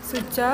सुचा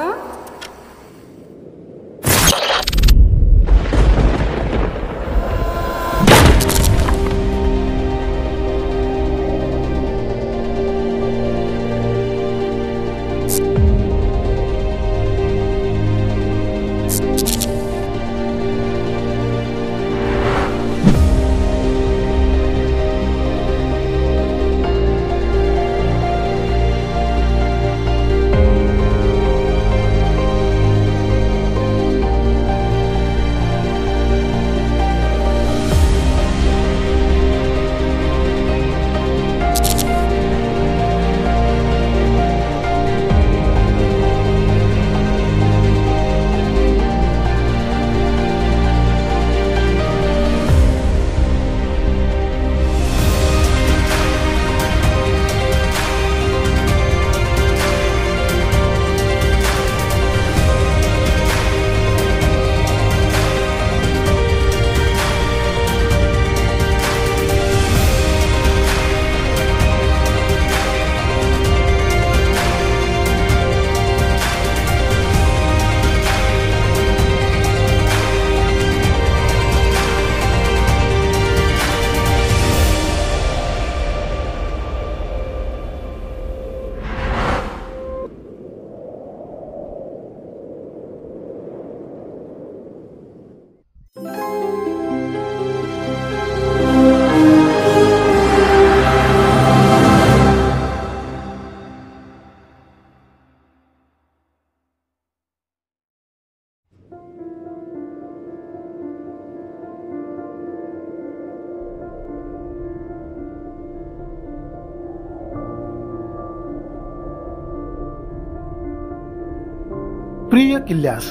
प्रिय किल्ल्यास,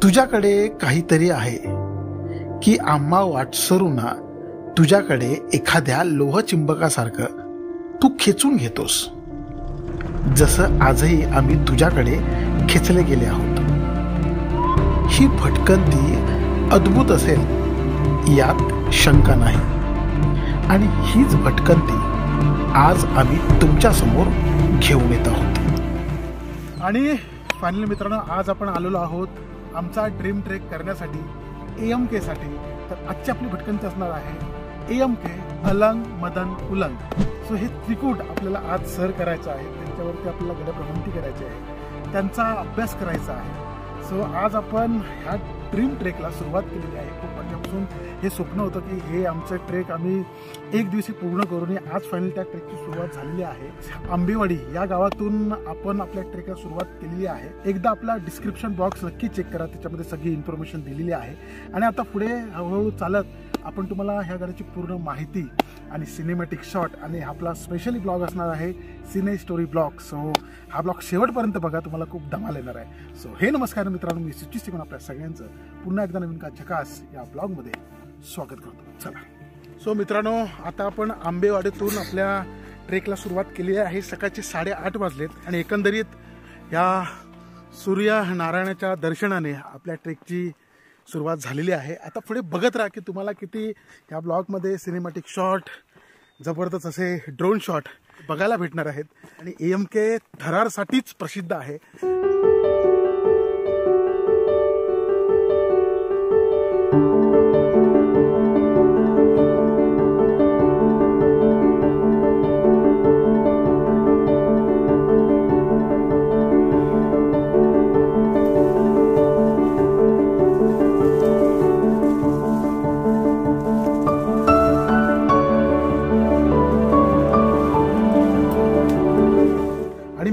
तुझ्याकडे काहीतरी आहे की आम्हा वाटसरूंना तुझ्याकडे एखाद्या लोहचिंबकासारखं तू खेचून घेतोस, जसं आजही आम्ही तुझ्याकडे खेचले गेले आहोत. ही भटकंती अद्भुत असेल यात शंका नाही, आणि हीच भटकंती आज आम्ही तुमच्या समोर घेऊन येत आहोत. आणि फायनली मित्रांनो, आज आपण आलेलो आहोत आमचा ड्रीम ट्रेक करण्यासाठी AMK साठी. तर आजची आपली भटकंती असणार आहे AMK, अलंग, मदन, उलंग. सो हे त्रिकूट आपल्याला आज सर करायचं आहे. त्यांच्यावरती आपल्याला गडभ्रमंती करायची आहे, त्यांचा अभ्यास करायचा आहे. सो आज आपण ह्या ड्रीम ट्रेकला सुरुवात केलेली आहे. खूप वर्षापासून हे स्वप्न होतं की हे आमचं ट्रेक आम्ही एक दिवशी पूर्ण करून आज फायनल त्या ट्रेकची सुरुवात झालेली आहे. आंबेवाडी या गावातून आपण आपल्या ट्रेकला सुरुवात केलेली आहे. एकदा आपला डिस्क्रिप्शन बॉक्स नक्की चेक करा, त्याच्यामध्ये सगळी इन्फॉर्मेशन दिलेली आहे. आणि आता पुढे हळूहळू चालत आपण तुम्हाला ह्या गाडीची पूर्ण माहिती आणि सिनेमॅटिक शॉट आणि आपला स्पेशली ब्लॉग असणार आहे सिने स्टोरी ब्लॉग. सो हा ब्लॉग शेवटपर्यंत बघा, तुम्हाला खूप धमाल येणार आहे. सो हे नमस्कार मित्रांनो, मी सुचित सिंग आपल्या सगळ्यांचं पुन्हा एकदा नवीन का झकास या ब्लॉगमध्ये स्वागत करतो. चला. सो मित्रांनो, आता आपण आंबेवाडीतून आपल्या ट्रेकला सुरुवात केली आहे. सकाळचे 8:30 वाजलेत आणि एकंदरीत या सूर्यनारायणाच्या दर्शनाने आपल्या ट्रेकची सुरुवात झालेली आहे. आता पुढे बघत राहा की तुम्हाला किती या ब्लॉगमध्ये सिनेमॅटिक शॉट, जबरदस्त असे ड्रोन शॉट बघायला भेटणार आहेत. आणि AMK थरारसाठीच प्रसिद्ध आहे.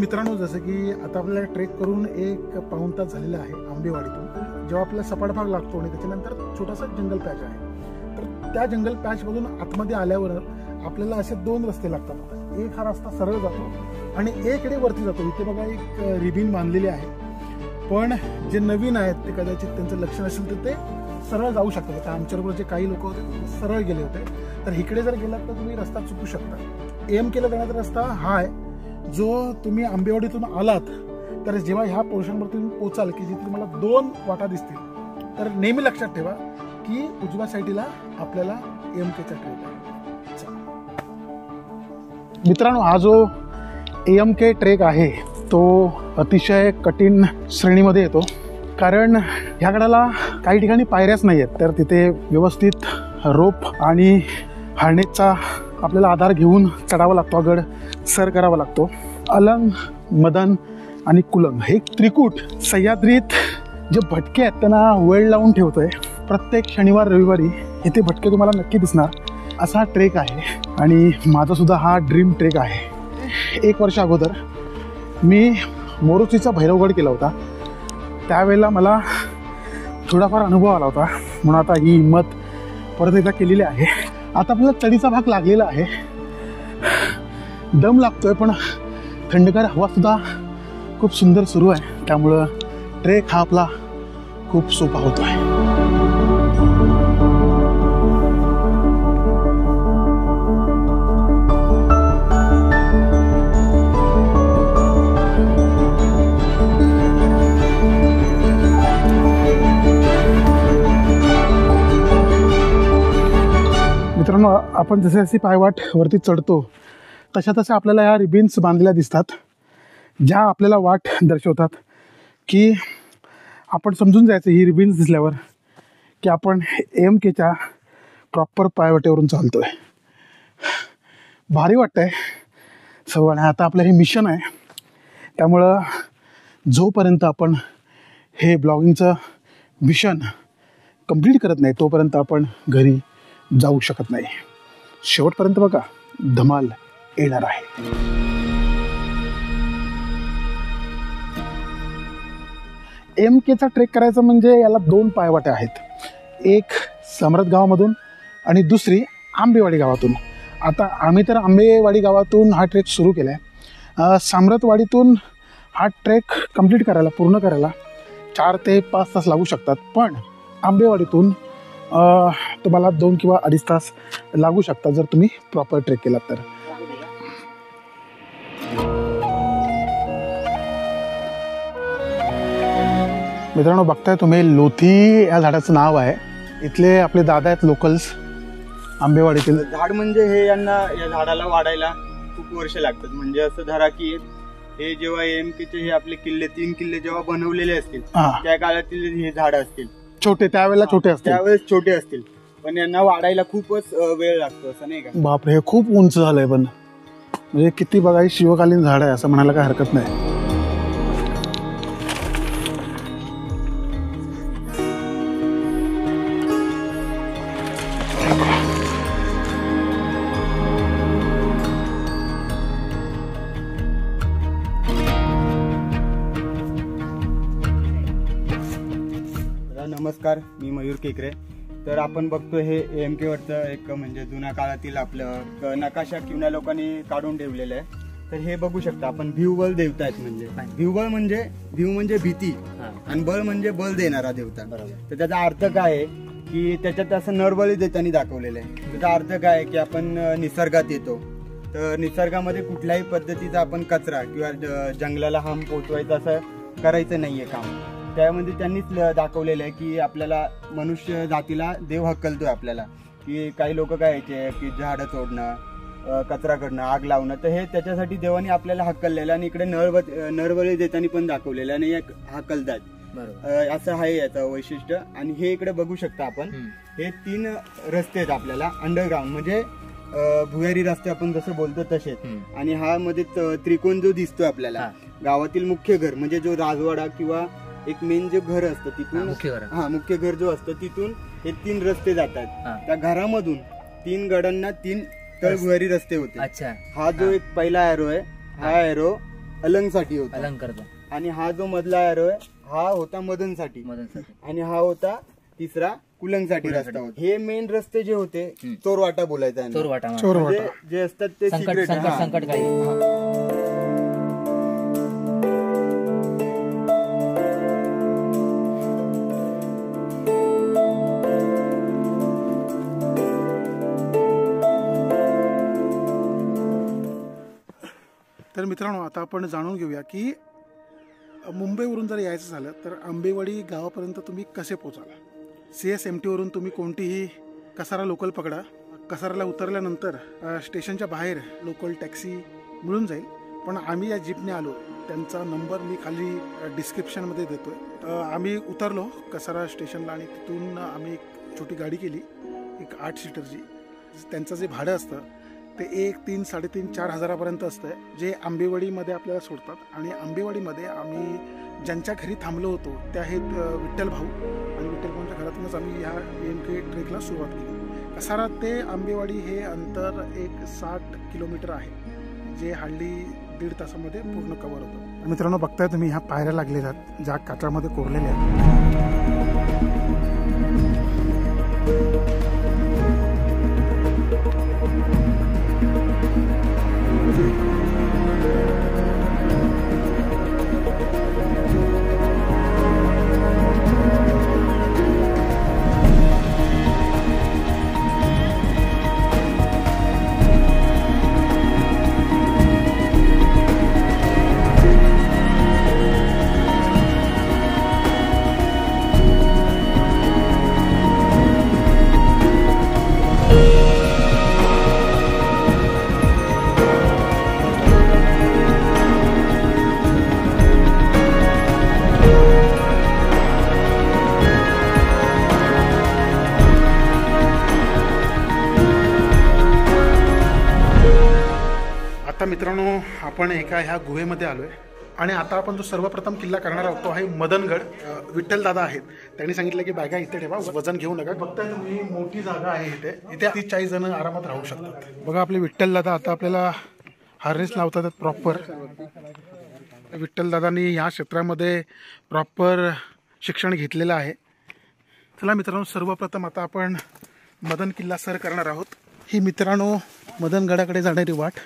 मित्रांनो, जसं की आता आपल्याला ट्रेक करून 1 पाऊण तास झालेला आहे आंबेवाडीतून. जेव्हा आपल्याला सपाट भाग लागतो आणि त्याच्यानंतर छोटासा जंगल पॅच आहे. तर त्या जंगल पॅचमधून आतमध्ये आल्यावर आपल्याला असे 2 रस्ते लागतात. एक हा रस्ता सरळ जातो आणि एकडे वरती जातो. इथे बघा एक रिबिन बांधलेली आहे. पण जे नवीन आहेत ते कदाचित त्यांचं लक्ष नसेल तर ते सरळ जाऊ शकतात. आता आमच्याबरोबर जे काही लोक होते ते सरळ गेले होते. तर इकडे जर गेलात तर तुम्ही रस्ता चुकू शकता. AMKला जाण्याचा रस्ता हा आहे, जो तुम्ही आंबेवाडीतून आलात तर जेव्हा ह्या पोर्शनवरती पोचाल की जिथे तुम्हाला 2 वाटा दिसतील, तर नेहमी लक्षात ठेवा की उजव्या साईडला आपल्याला AMKचा ट्रेक आहे. मित्रांनो, हा जो AMK ट्रेक आहे तो अतिशय कठीण श्रेणीमध्ये येतो. कारण ह्या गडाला काही ठिकाणी पायऱ्याच नाही आहेत. तर तिथे व्यवस्थित रोप आणि हार्नेसचा आपल्याला आधार घेऊन चढावा लागतो, गड सर करावा लागतो. अलंग, मदन आणि कुलंग हे त्रिकूट सह्याद्रीत जे भटके आहेत त्यांना वेळ लावून ठेवतोय. प्रत्येक शनिवार रविवारी इथे भटके तुम्हाला नक्की दिसणार असा हा ट्रेक आहे. आणि माझा सुद्धा हा ड्रीम ट्रेक आहे. 1 वर्ष अगोदर मी मोरोसीचा भैरवगड केला होता. त्यावेळेला मला थोडाफार अनुभव आला होता, म्हणून आता ही हिंमत परत एकदा केलेली आहे. आता आपल्याला चढीचा भाग लागलेला आहे, दम लागतोय, पण थंडगार हवा सुद्धा खूप सुंदर सुरू आहे. त्यामुळं ट्रेक हा आपला खूप सोपा होतो आहे. मित्रांनो, आपण जसे जसे पायवाट वरती चढतो तशा तशा आपल्याला या रिबिन्स बांधलेल्या दिसतात, ज्या आपल्याला वाट दर्शवतात की आपण समजून जायचं ही रिबिन्स दिसल्यावर की आपण AMKच्या प्रॉपर पायवाटेवरून चालतो आहे. भारी वाटतं आहे सगळं. आणि आता आपलं हे मिशन आहे, त्यामुळं जोपर्यंत आपण हे ब्लॉगिंगचं मिशन कंप्लीट करत नाही तोपर्यंत आपण घरी जाऊ शकत नाही. शेवटपर्यंत बघा, धमाल येणार आहे. AMKचा ट्रेक करायचं म्हणजे याला 2 पायवाटे आहेत. एक सम्राट गावामधून आणि दुसरी आंबेवाडी गावातून. आता आम्ही तर आंबेवाडी गावातून हा ट्रेक सुरू केला आहे. सम्राटवाडीतून हा ट्रेक कंप्लीट करायला, पूर्ण करायला 4 ते 5 तास लागू शकतात. पण आंबेवाडीतून तुम्हाला 2 किंवा 2.5 तास लागू शकतात जर तुम्ही प्रॉपर ट्रेक केलात तर. मित्रांनो, बघताय तुम्ही, लोथी या झाडाचं नाव आहे. इथले आपले दादा आहेत लोकल्स आंबेवाडीतील. झाड म्हणजे हे यांना या झाडाला वाढायला खूप वर्ष लागतात. म्हणजे असं धरा की हे जेव्हा AMKचे हे आपले किल्ले 3 किल्ले जेव्हा बनवलेले असतील त्या काळातील हे झाड असतील छोटे त्यावेळेला छोटे असतात. त्यावेळेस छोटे असतील, पण यांना वाढायला खूपच वेळ लागतो, असं नाही का? बापरे, हे खूप उंच झालंय. पण म्हणजे किती बघा, ही शिवकालीन झाड आहे असं म्हणायला काय हरकत नाही. नमस्कार, मी मयूर केकरे. तर आपण बघतो हे AMK वरचं एक म्हणजे जुन्या काळातील आपलं नकाशा किंवा लोकांनी काढून ठेवलेलं आहे. तर हे बघू शकता आपण भिवबल देवता आहेत. म्हणजे भिवबल म्हणजे भिव म्हणजे भीती आणि बळ म्हणजे बल देणारा देवता. तर त्याचा अर्थ काय आहे की त्याच्यात असं नरबळी देताना दाखवलेलं आहे. त्याचा अर्थ काय आहे की आपण निसर्गात येतो, तर निसर्गामध्ये कुठल्याही पद्धतीचा आपण कचरा किंवा जंगलाला हाम पोचवायचा असं करायचं नाहीये काम. त्यामध्ये त्यांनीच दाखवलेलं आहे की आपल्याला मनुष्य जातीला देव हक्कलतोय आपल्याला, की काही लोक काय यायचे की झाडं तोडणं, कचरा करणं, आग लावणं, तर हे त्याच्यासाठी देवाने आपल्याला हक्कललेलं. आणि इकडे नरबळी देताना पण दाखवलेलं आणि एक हक्कलतात. असं आहे याचं वैशिष्ट्य. आणि हे इकडे बघू शकता आपण, हे 3 रस्ते आहेत आपल्याला अंडरग्राऊंड, म्हणजे भुयारी रस्ते आपण जसं बोलतो तसेच. आणि हा मध्ये त्रिकोण जो दिसतोय आपल्याला, गावातील मुख्य घर म्हणजे जो राजवाडा किंवा एक मेन जे घर असतं तिथून, मुख्य घर जो असतं तिथून हे 3 रस्ते जातात. त्या घरामधून 3 गडांना 3 तळभुयारी रस्ते होते. हा जो एक पहिला एरो आहे, हा एरो अलंगसाठी होता. आणि हा जो मधला एरो आहे हा होता मदनसाठी. आणि हा होता तिसरा कुलंगसाठी रस्ता होता. हे मेन रस्ते जे होते चोरवाटा बोलायचा, चोरवाटा जे असतात ते सिक्रेट. तर मित्रांनो, आता आपण जाणून घेऊया की मुंबईवरून जर यायचं झालं तर आंबेवाडी गावापर्यंत तुम्ही कसे पोचाल. CSMT वरून तुम्ही कोणतीही कसारा लोकल पकडा. कसाराला उतरल्यानंतर स्टेशनच्या बाहेर लोकल टॅक्सी मिळून जाईल. पण आम्ही या जीपने आलो, त्यांचा नंबर मी खाली डिस्क्रिप्शनमध्ये देतोय. आम्ही उतरलो कसारा स्टेशनला आणि तिथून आम्ही एक छोटी गाडी केली, एक 8 सीटरची. त्यांचं जे भाडं असतं ते 1, 3, 3.5, 4 हजारापर्यंत असतं, जे आंबेवाडीमध्ये आपल्याला सोडतात. आणि आंबेवाडीमध्ये आम्ही ज्यांच्या घरी थांबलो होतो ते आहेत विठ्ठल भाऊ. आणि विठ्ठल भाऊंच्या घरातूनच आम्ही ह्या AMK ट्रेकला सुरुवात केली. कसारा ते आंबेवाडी हे अंतर एक 60 किलोमीटर आहे, जे हार्डली 1.5 तासामध्ये पूर्ण कव्हर होतं. मित्रांनो, बघताय तुम्ही ह्या पायऱ्या लागलेल्या आहेत ज्या काचामध्ये कोरलेल्या आहेत. आता मित्रांनो, आपण एका ह्या गुहेमध्ये आलोय आणि आता आपण जो सर्वप्रथम किल्ला करणार आहोत तो आहे मदनगड. विठ्ठल दादा आहेत, त्यांनी सांगितलं की बॅगा इथे ठेवा, वजन घेऊ नका. बघताय तुम्ही, मोठी जागा आहे इथे. इथे 30-40 जण आरामात राहू शकतात. बघा, आपले विठ्ठल दादा आता आपल्याला हार्नेस लावतात प्रॉपर. विठ्ठल दादांनी या क्षेत्रामध्ये प्रॉपर शिक्षण घेतलेलं आहे. चला मित्रांनो, सर्वप्रथम आता आपण मदन किल्ला सर करणार आहोत. ही मित्रांनो मदनगडाकडे जाणारी वाट.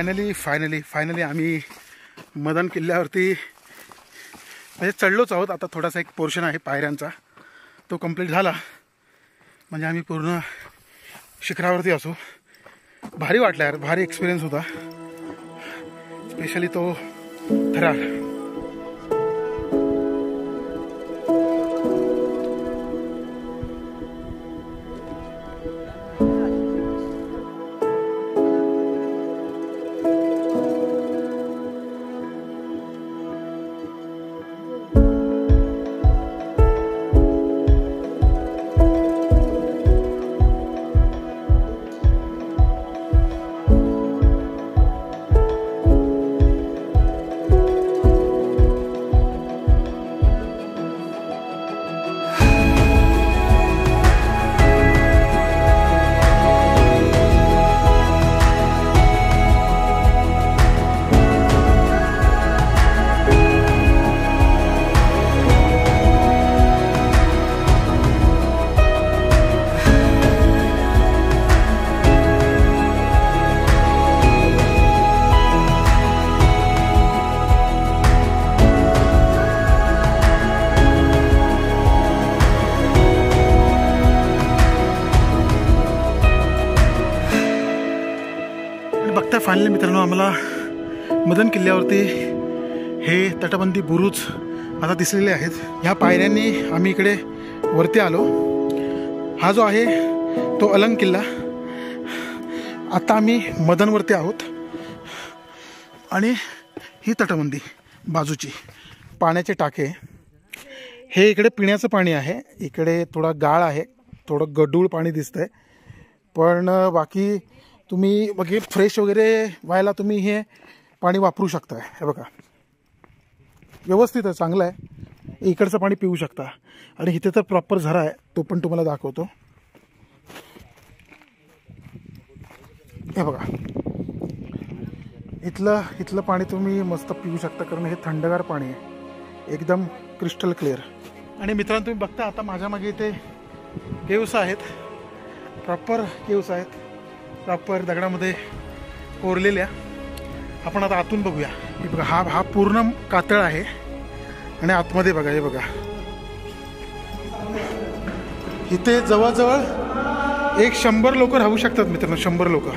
फायनली आम्ही मदन किल्ल्यावरती म्हणजे चढलोच आहोत. आता थोडासा एक पोर्शन आहे पायऱ्यांचा, तो कंप्लीट झाला म्हणजे आम्ही पूर्ण शिखरावरती असू. भारी वाटलं यार, भारी एक्सपिरियन्स होता, स्पेशली तो थरार. फायनली मित्रांनो, आम्हाला मदन किल्ल्यावरती हे तटबंदी बुरुज आता दिसलेले आहेत. ह्या पायऱ्यांनी आम्ही इकडे वरती आलो. हा जो आहे तो अलंग किल्ला. आता आम्ही मदनवरती आहोत आणि ही तटबंदी बाजूची पाण्याचे टाके. हे इकडे पिण्याचं पाणी आहे. इकडे थोडा गाळ आहे, थोडं गढूळ पाणी दिसतंय, पण बाकी तुम्ही बघे फ्रेश वगैरे व्हायला तुम्ही हे पाणी वापरू शकता. हे बघा व्यवस्थित आहे, चांगलं आहे. इकडचं पाणी पिऊ शकता. आणि इथे तर प्रॉपर झरा आहे, तो पण तुम्हाला दाखवतो. हे बघा इथलं पाणी तुम्ही मस्त पिऊ शकता, कारण हे थंडगार पाणी आहे, एकदम क्रिस्टल क्लिअर. आणि मित्रांनो, तुम्ही बघता आता माझ्या मागे इथे केव्स आहेत, प्रॉपर केव्स आहेत, प्रॉपर दगडामध्ये कोरलेल्या. आपण आता आतून बघूया. हे बघा, हा पूर्ण कातळ आहे आणि आतमध्ये बघा, हे बघा इथे जवळजवळ 100 लोक राहू शकतात मित्रांनो, 100 लोक.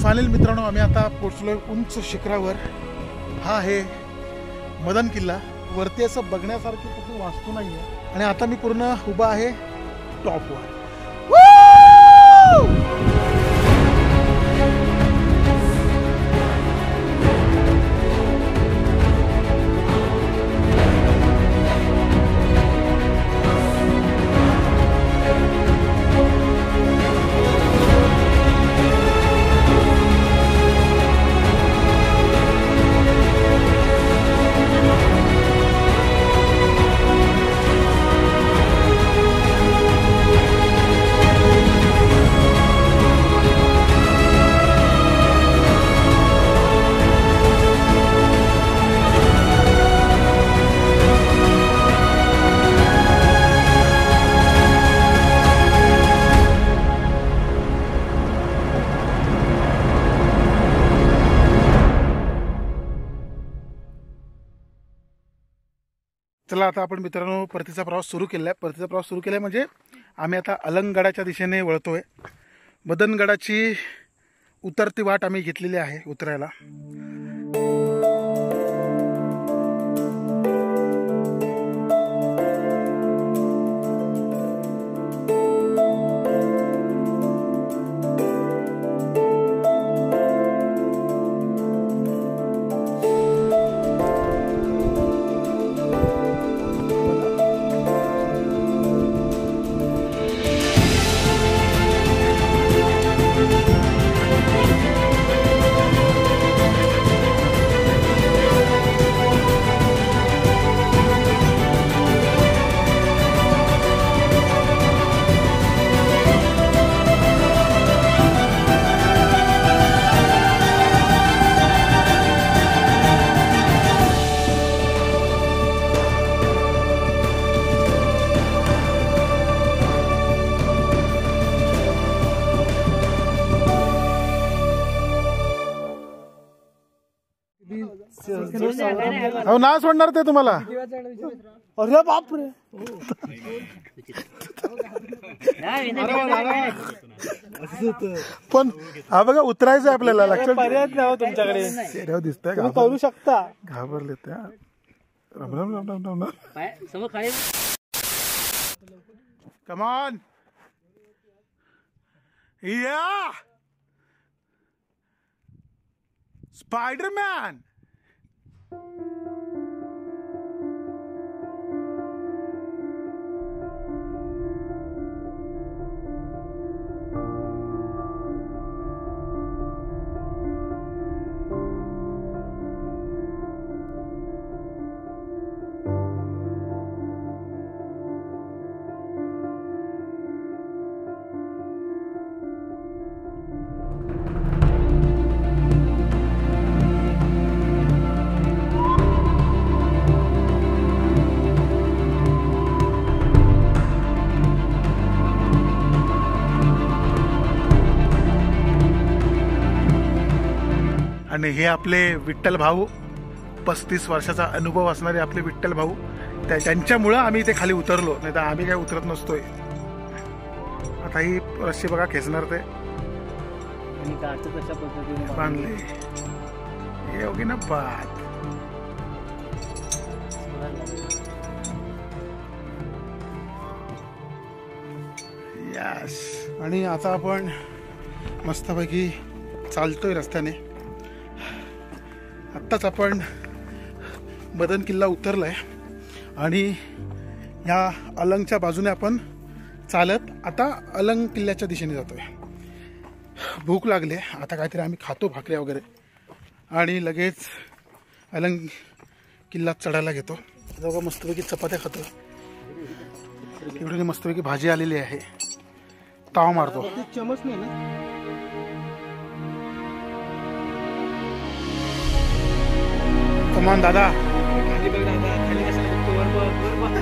फायनल मित्रांनो, आम्ही आता पोहोचलोय उंच शिखरावर. हा आहे मदन किल्ला. वरती असं बघण्यासारखी कुठली वास्तू नाही आहे. आणि आता मी पूर्ण उभा आहे टॉपवर. चला आता आपण मित्रांनो परतीचा प्रवास सुरू केला आहे. परतीचा प्रवास सुरू केला आहे म्हणजे आम्ही आता अलंगगडाच्या दिशेने वळतोय. मदनगडाची उतरती वाट आम्ही घेतलेली आहे उतरायला. अहो ना सोडणार ते तुम्हाला. अरे बापरे. पण हा बघा उतरायचं आहे आपल्याला. लक्षात पर्याय नाही तुमच्याकडे. चेहऱ्यावर दिसतंय कळू शकता. घाबरले त्या. राम राम राम राम राम. Come on. या स्पाइडरमैन. आणि हे आपले विठ्ठल भाऊ, 35 वर्षाचा अनुभव असणारे आपले विठ्ठल भाऊ, त्यांच्यामुळं आम्ही इथे खाली उतरलो, नाही तर आम्ही काय उतरत नसतोय. आता ही रस्सी बघा खेचणार ते बांधले. हे होगी ना बात. यस. आणि आता आपण मस्तपैकी चालतोय रस्त्याने. आत्ताच आपण मदन किल्ला उतरलाय आणि ह्या अलंगच्या बाजूने आपण चालत आता अलंग किल्ल्याच्या दिशेने जातोय. भूक लागले, आता काहीतरी आम्ही खातो भाकऱ्या वगैरे आणि लगेच अलंग किल्ला चढायला घेतो. दोघा मस्तपैकी चपात्या खातो. इकडे मस्तपैकी भाजी आलेली आहे, ताव मारतो. चमच नाही ना. कमान दादा. खाली बघ दादा, खाली कसं बघतो. वर बघ, वर बघ.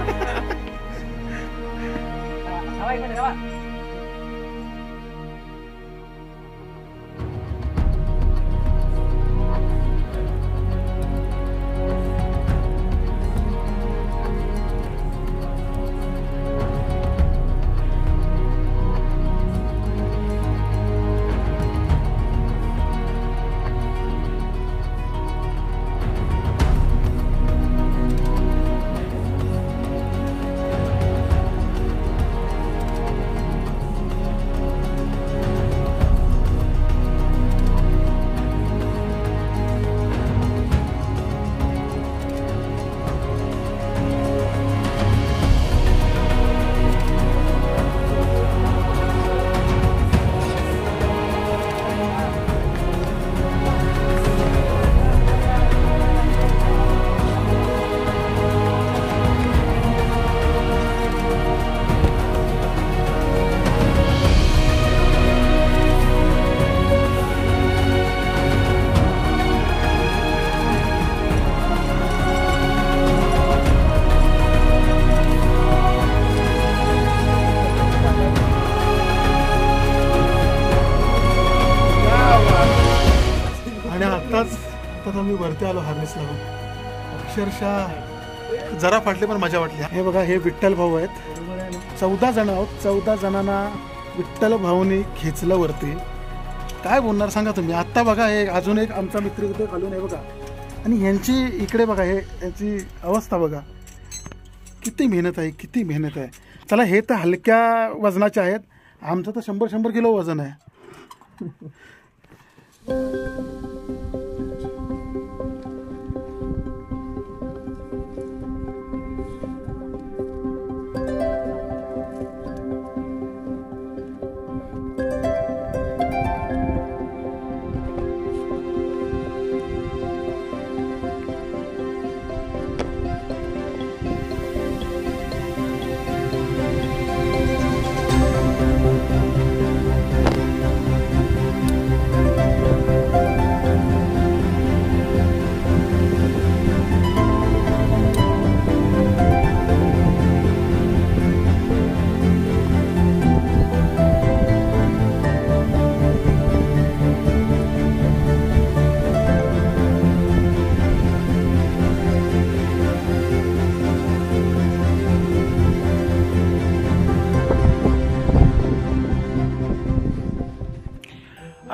आता मी वरती आलो हार्नेस लावून. अक्षरशः जरा फाटले पण मजा वाटली. हे बघा, हे विठ्ठल भाऊ आहेत. 14 जण आहोत. 14 जणांना विठ्ठल भाऊनी खेचलं वरती. काय बोलणार सांगा तुम्ही. आत्ता बघा, हे अजून एक आमचा मित्र इथे घालून आहे बघा. आणि यांची इकडे बघा, हे यांची अवस्था बघा. किती मेहनत आहे, किती मेहनत आहे. चला, हे तर हलक्या वजनाचे आहेत. आमचं तर 100 किलो वजन आहे.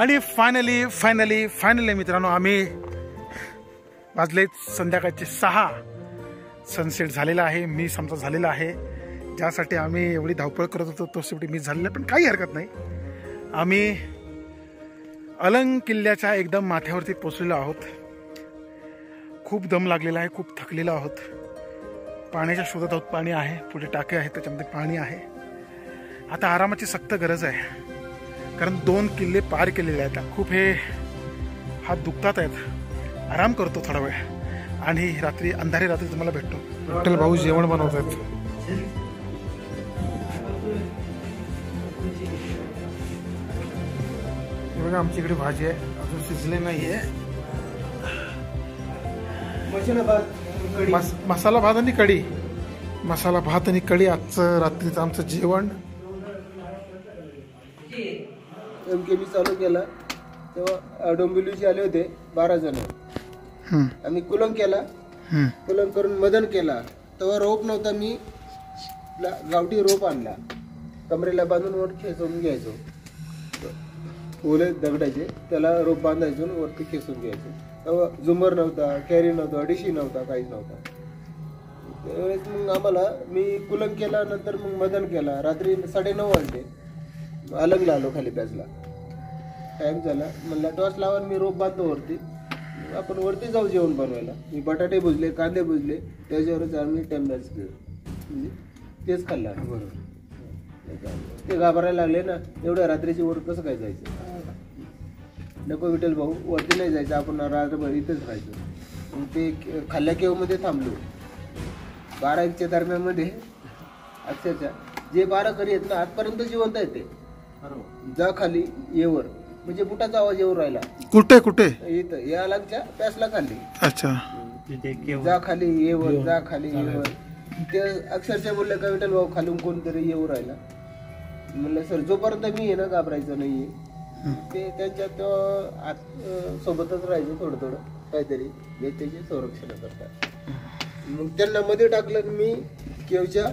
आणि फायनली मित्रांनो आम्ही वाजले संध्याकाळचे 6. सनसेट झालेला आहे, मिस आमचा झालेला आहे. ज्यासाठी आम्ही एवढी धावपळ करत होतो तो शेवटी मिस झालेला, पण काही हरकत नाही. आम्ही अलंग किल्ल्याच्या एकदम माथ्यावरती पोचलेलो आहोत. खूप दम लागलेला आहे, खूप थकलेलो आहोत. पाण्याच्या शोधात आहोत. पाणी आहे, पुढे टाके आहेत, त्याच्यामध्ये पाणी आहे. आता आरामाची सक्त गरज आहे, कारण 2 किल्ले पार केलेले आहेत. खूप हे हात दुखतात आहेत. आराम करतो थोडा वेळ आणि रात्री अंधारी रात्री तुम्हाला भेटतो. विठ्ठल भाऊ जेवण बनवत आहेत. बघा आमची इकडे भाजी आहे, अजून शिजले नाहीये. मसाला भात आणि कढी. मसाला भात आणि कढी आजचं रात्रीचं आमचं जेवण. MK मी चालू केला तेव्हा डोंबिवलीचे आले होते 12 जण. आम्ही कुलंग केला, कुलंग करून मदन केला. तेव्हा रोप नव्हता, मी गावठी रोप आणला, कमरेला बांधून वर खेचून घ्यायचो. ओले दगडाचे त्याला रोप बांधायचो, वरती खेचून घ्यायचो. तेव्हा झुंबर नव्हता, कॅरी नव्हता, डिशी नव्हता, काहीच नव्हता. त्यावेळेस मग आम्हाला मी कुलंग केला, नंतर मग मदन केला. रात्री 9:30 वाजले. अलंगला आलो खाली प्याजला. टाइम झाला, म्हणला टॉर्च लावा, मी रोप बांधतो वरती, आपण वरती जाऊ जेवण बनवायला. मी बटाटे भुजले, कांदे भुजले, त्याच्यावरच आम्ही टाइम मॅच केलं. म्हणजे तेच खाल्लं बरोबर. ते घाबरायला लागले ना, एवढ्या रात्रीची वर कसं काय जायचं. नको विठ्ठल भाऊ, वरती नाही जायचं, आपण रात्रभर इथेच राहायचं. मग ते खाल्ल्या केवमध्ये थांबलो. 12-1च्या दरम्यानमध्ये अक्षरशः जे 12 करी आहेत ना, आजपर्यंत जिवंत आहेत ते. जा खाली येवर, म्हणजे बुटाचा आवाज येऊन राहिला. कुठे कुठे इथं या अलंगच्या प्यासला खाली. अच्छा, जा खाली येवर, जा खाली येवर. ते अक्षरशः बोलले का विठ्ठल भाऊ खालून कोणतरी येऊ राहिला. म्हणलं सर जोपर्यंत मी आहे ना घाबरायचं नाहीये. ते त्यांच्यात सोबतच राहायचं, थोडं थोडं काहीतरी त्याचे संरक्षण करतात. मग त्यांना मध्ये टाकलं, मी केवच्या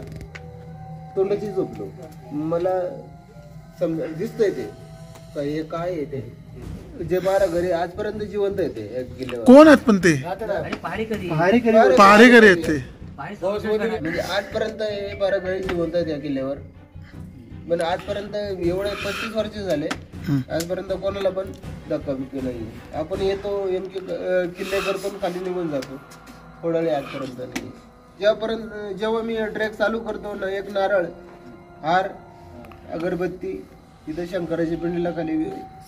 तोंडाची झोपलो. मला समजा दिसतंय ते हे काय आहे ते, जे 12 घरी आजपर्यंत जिवंत आहे ते किल्ल्यावर. कोण आहेत पण ते पहारेकरी आहेत ते. म्हणजे आजपर्यंत हे 12 घरी जिवंत आहेत या किल्ल्यावर. म्हणजे आजपर्यंत एवढे 35 वर्ष झाले, आजपर्यंत कोणाला पण धक्का बिक्की नाही. आपण येतो MK किल्लेकर पण खाली निघून जातो, थोडाले आजपर्यंत नाही. जेव्हा मी ट्रेक चालू करतो ना, एक नारळ, हार, अगरबत्ती, तिथं शंकराची पिंडीला खाली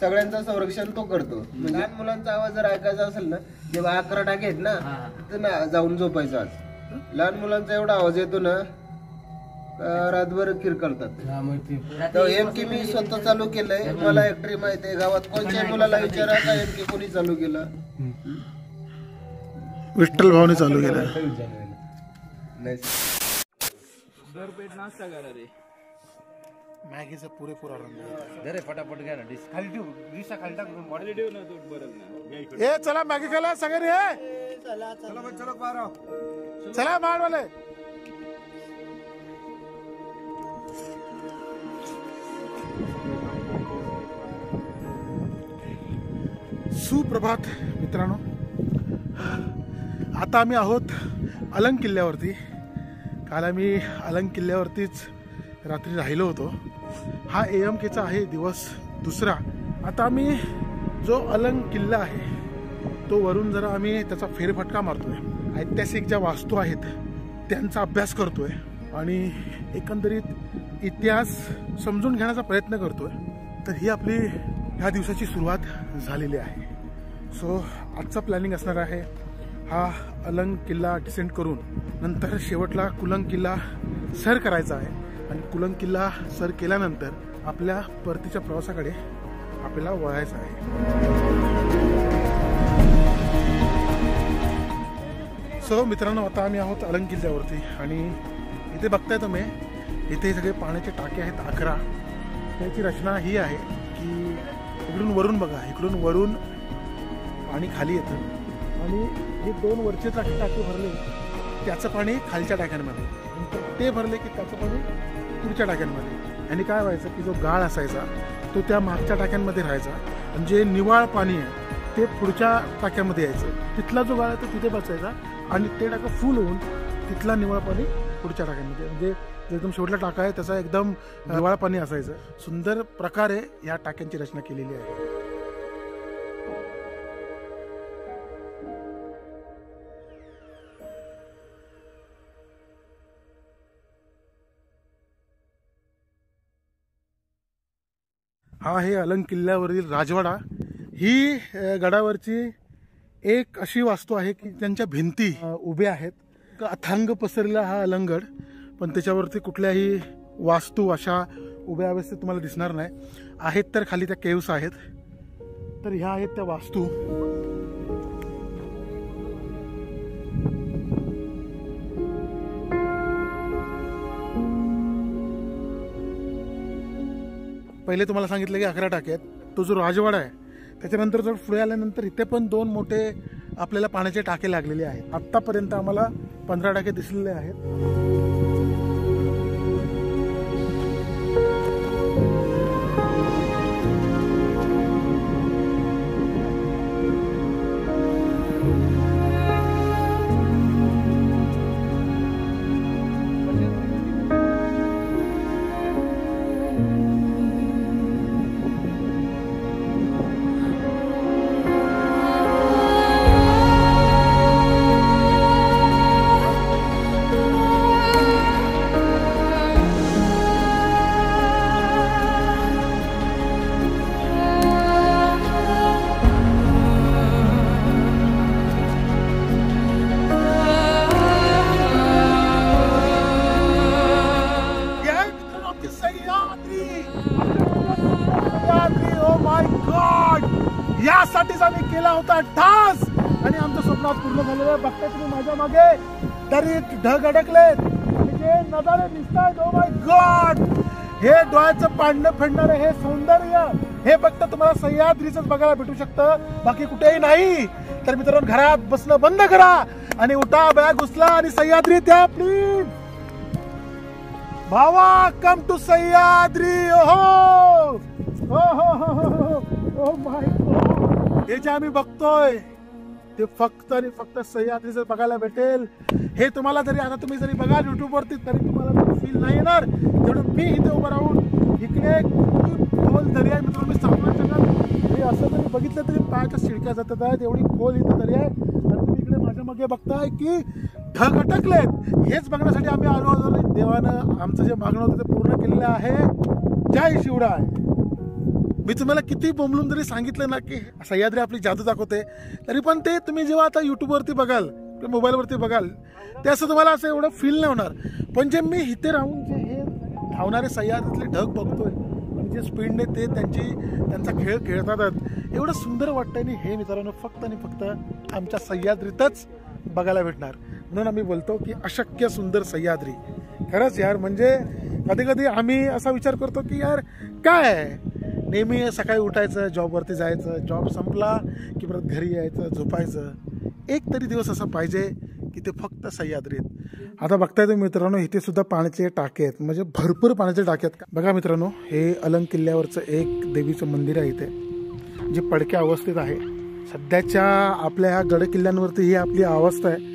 सगळ्यांचं संरक्षण तो करतो. म्हणजे लहान मुलांचा आवाज जर ऐकायचा असेल ना, जेव्हा 11 टाके आहेत ना, तर ना जाऊन झोपायचं. आज लहान मुलांचा एवढा आवाज येतो ना, रातभर किरकळतात. MK मी स्वतः चालू केलंय. मला एकटी माहिती आहे, गावात कोणत्या मुलाला विचारा का MK कोणी चालू केलं. विठ्ठल भाऊने चालू केलं. मॅगीचा पुरेपूर आनंद. फटाफट घ्या ना, खाली ठेवू, दिशा खाली टाकून बॉटल ठेवू ना, तो बरं ना. चला मॅगी खायला सगळे रे. चला माळवाले. सुप्रभात मित्रांनो. आता आम्ही आहोत अलंग किल्ल्यावरती. काल आम्ही अलंग किल्ल्यावरतीच रात्री राहिलो होतो. हा AMKचा आहे दिवस 2रा. आता आम्ही जो अलंग किल्ला आहे तो वरून जरा आम्ही त्याचा फेरफटका मारतोय. ऐतिहासिक ज्या वास्तू आहेत त्यांचा अभ्यास करतोय आणि एकंदरीत इतिहास समजून घेण्याचा प्रयत्न करतोय. तर ही आपली ह्या दिवसाची सुरुवात झालेली आहे. सो आजचा प्लॅनिंग असणार आहे हा अलंग किल्ला डिसेंड करून नंतर शेवटला कुलंग किल्ला सर करायचा आहे. आणि कुलंग किल्ला सर केल्यानंतर आपल्या परतीच्या प्रवासाकडे आपल्याला वळायचं आहे. सो मित्रांनो, आता आम्ही आहोत अलंग किल्ल्यावरती आणि इथे बघताय तुम्ही, इथे सगळे पाण्याचे टाके आहेत 11. त्याची रचना ही आहे की इकडून वरून बघा, इकडून वरून पाणी खाली येतं आणि हे 2 वरचे टाके भरले त्याचं पाणी खालच्या टाक्यांमध्ये, नंतर ते भरले की त्याचं पाणी पुढच्या टाक्यांमध्ये. आणि काय व्हायचं की जो गाळ असायचा तो त्या मागच्या टाक्यांमध्ये राहायचा आणि जे निवाळ पाणी आहे ते पुढच्या टाक्यामध्ये यायचं. तिथला जो गाळा आहे तो तिथे बसायचा आणि ते टाकं फुल होऊन तिथला निवाळ पाणी पुढच्या टाक्यामध्ये, म्हणजे एकदम शेवटला टाका आहे त्याचा एकदम निवाळ पाणी असायचं. सुंदर प्रकारे या टाक्यांची रचना केलेली आहे. हा आहे अलंग किल्ल्यावरील राजवाडा. ही गडावरची एक अशी वास्तू आहे की त्यांच्या भिंती उभ्या आहेत. अथांग पसरलेला हा अलंगड, पण त्याच्यावरती कुठल्याही वास्तू अशा उभ्या अवस्थेत तुम्हाला दिसणार नाही. आहेत तर खाली त्या केव्स आहेत. तर ह्या आहेत त्या वास्तू. पहिले तुम्हाला सांगितलं की 11 टाके आहेत. तो जो राजवाडा आहे त्याच्यानंतर जर पुढे आल्यानंतर इथे पण 2 मोठे आपल्याला पाण्याचे टाके लागलेले आहेत. आत्तापर्यंत आम्हाला 15 टाके दिसलेले आहेत. यासाठीच आम्ही केला होता ठास आणि आमचं स्वप्न पूर्ण झालेलं. बघताय तुम्ही माझ्या मागे तरी ढग अडकलेत आणि जे नजारे दिसतायत, ओ माय गॉड, हे डोळ्याचं पाडणं फेडणार हे सौंदर्य हे फक्त तुम्हाला सह्याद्रीच बघायला भेटू शकतं, बाकी कुठेही नाही. तर मित्रांनो, घरात बसणं बंद करा आणि उठा, बॅग उचला आणि सह्याद्री द्या प्लीज. भावा, कम टू सह्याद्री. ओहो ओ माय गॉड, हे जे आम्ही बघतोय ते फक्त आणि फक्त सह्याद्रीच बघायला भेटेल. हे तुम्हाला जरी आता तुम्ही जरी बघाल युट्यूब वरती तरी तुम्हाला फील नाही येणार जेवढं मी इथे उभं राहून इकडे खोल दर्या आहे. मित्रांनो, मी सांगू शकत हे असं जरी बघितलं तरी पायाच्या शिडक्या जातात आहेत, एवढी खोल इथं दर्या आहे. आणि तुम्ही इकडे माझ्या मागे बघताय की ढग अटकलेत. हेच बघण्यासाठी आम्ही आलो आहोत. देवानं आमचं जे मागणं होतं ते पूर्ण केलेलं आहे. जय शिवराय. मी तुम्हाला किती बोंबलून जरी सांगितलं ना की सह्याद्री आपली जादू दाखवते, तरी पण ते तुम्ही जेव्हा आता युट्यूबवरती बघाल किंवा मोबाईलवरती बघाल ते असं तुम्हाला असं एवढं फील नाही होणार. पण जे मी इथे राहून जे हे धावणारे सह्याद्रीतले ढग बघतोय आणि जे स्पीडने ते त्यांचा खेळ खेळतात, एवढं सुंदर वाटतं. आणि हे मित्रांनो फक्त आणि फक्त आमच्या सह्याद्रीतच बघायला भेटणार. म्हणून आम्ही बोलतो की अशक्य सुंदर सह्याद्री. खरंच यार, म्हणजे कधी कधी आम्ही असा विचार करतो की यार काय नेहमी सकाळी उठायचं, जॉबवरती जायचं, जॉब संपला की परत घरी यायचं, झोपायचं. एक तरी दिवस असा पाहिजे की ते फक्त सह्याद्रीत. आता बघताय तुम्ही मित्रांनो, इथे सुद्धा पाण्याचे टाके आहेत, म्हणजे भरपूर पाण्याचे टाके आहेत. बघा मित्रांनो, हे अलंग किल्ल्यावरचं एक देवीचं मंदिर आहे इथे, जे पडक्या अवस्थेत आहे. सध्याच्या आपल्या ह्या गड किल्ल्यांवरती ही आपली अवस्था आहे.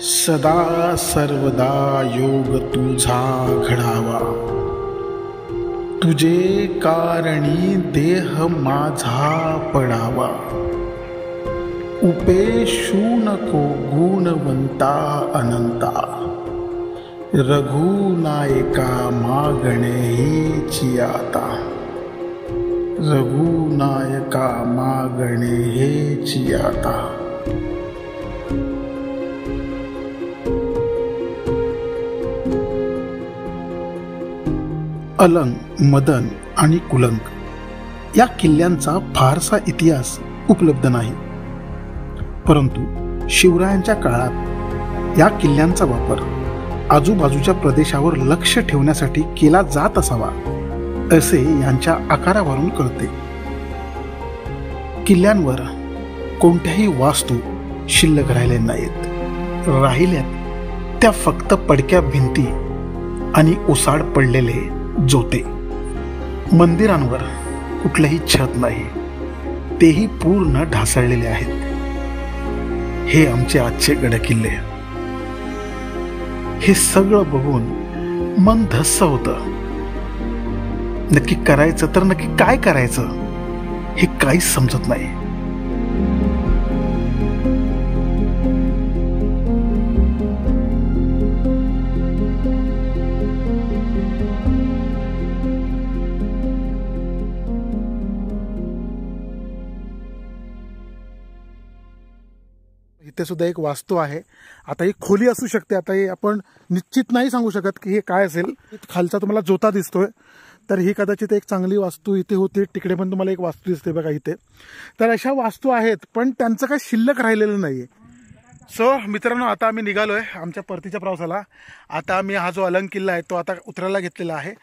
सदा सर्वदा योग तुझा घडावा, तुझे कारणी देह माझा पडावा. उपेशू नको गुणवंता अनंता, रघुनायका मागणे हेची आता. रघुनायका मागणे हेची आता. अलंग, मदन आणि कुलंग या किल्ल्यांचा फारसा इतिहास उपलब्ध नाही, परंतु शिवरायांच्या काळात या किल्ल्यांचा वापर आजूबाजूच्या प्रदेशावर लक्ष ठेवण्यासाठी केला जात असावा असे यांच्या आकारावरून कळते. किल्ल्यांवर कोणत्याही वास्तू शिल्लक राहिले नाहीत. राहिल्यात त्या फक्त पडक्या भिंती आणि ओसाड पडलेले जोते. मंदिरांवर कुठलंही छत नाही, तेही पूर्ण ढासळलेले आहेत. हे आमचे आजचे गडकिल्ले. हे सगळं बघून मन धस्स होतं. नक्की करायचं तर नक्की काय करायचं हे काहीच समजत नाही. इथे सुद्धा एक वास्तू आहे. आता ही खोली असू शकते, आता हे आपण निश्चित नाही सांगू शकत की हे काय असेल. खालचा तुम्हाला जोता दिसतोय, तर ही कदाचित एक चांगली वास्तू इथे होती. तिकडे पण तुम्हाला एक वास्तू दिसते बघा इथे. तर अशा वास्तू आहेत, पण त्यांचं काय शिल्लक राहिलेलं नाहीये. सो मित्रांनो, आता आम्ही निघालोय आमच्या परतीच्या प्रवासाला. आता आम्ही हा जो अलंग किल्ला आहे तो आता उतरायला घेतलेला आहे.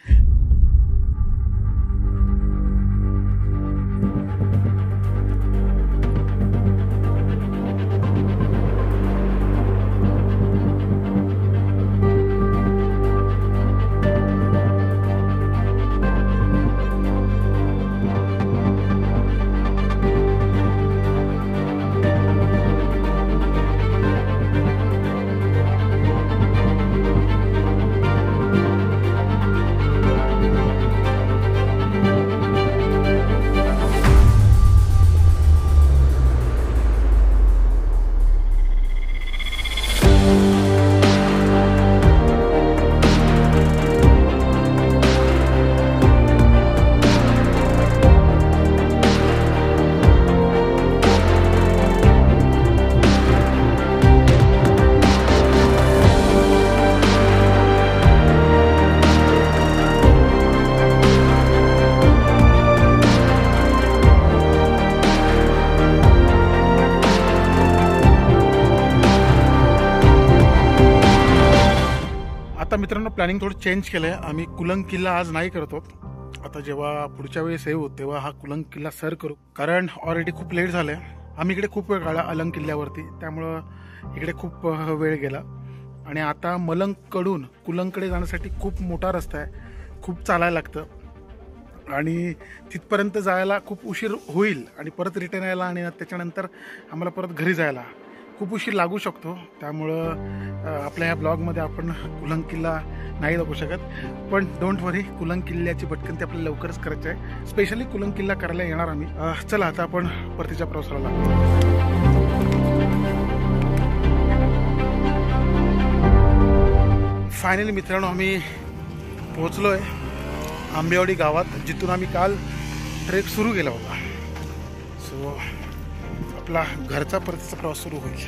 आता मित्रांनो प्लॅनिंग थोडं चेंज केलंय. आम्ही कुलंग किल्ला आज नाही करतो. आता जेव्हा पुढच्या वेळेस येऊ तेव्हा हा कुलंग किल्ला सर करू, कारण ऑलरेडी खूप लेट झालंय. आम्ही इकडे खूप वेळ काढला अलंग किल्ल्यावरती, त्यामुळं इकडे खूप वेळ गेला. आणि आता मलंगकडून कुलंगकडे जाण्यासाठी खूप मोठा रस्ता आहे, खूप चालायला लागतं आणि तिथपर्यंत जायला खूप उशीर होईल आणि परत रिटर्न यायला आणि त्याच्यानंतर आम्हाला परत घरी जायला खूप उशीर लागू शकतो. त्यामुळं आपल्या ह्या ब्लॉगमध्ये आपण कुलंग किल्ला नाही दाखवू शकत. पण डोंट वरी, कुलंग किल्ल्याची भटकंती आपल्याला लवकरच करायची आहे. स्पेशली कुलंग किल्ला करायला येणार आम्ही. चला आता आपण परतीच्या प्रवासाला लागतो. फायनली मित्रांनो आम्ही पोहोचलोय आंबेवाडी गावात, जिथून आम्ही काल ट्रेक सुरू केला होता. सो आपला घरचा परतीचा प्रवास सुरू होईल.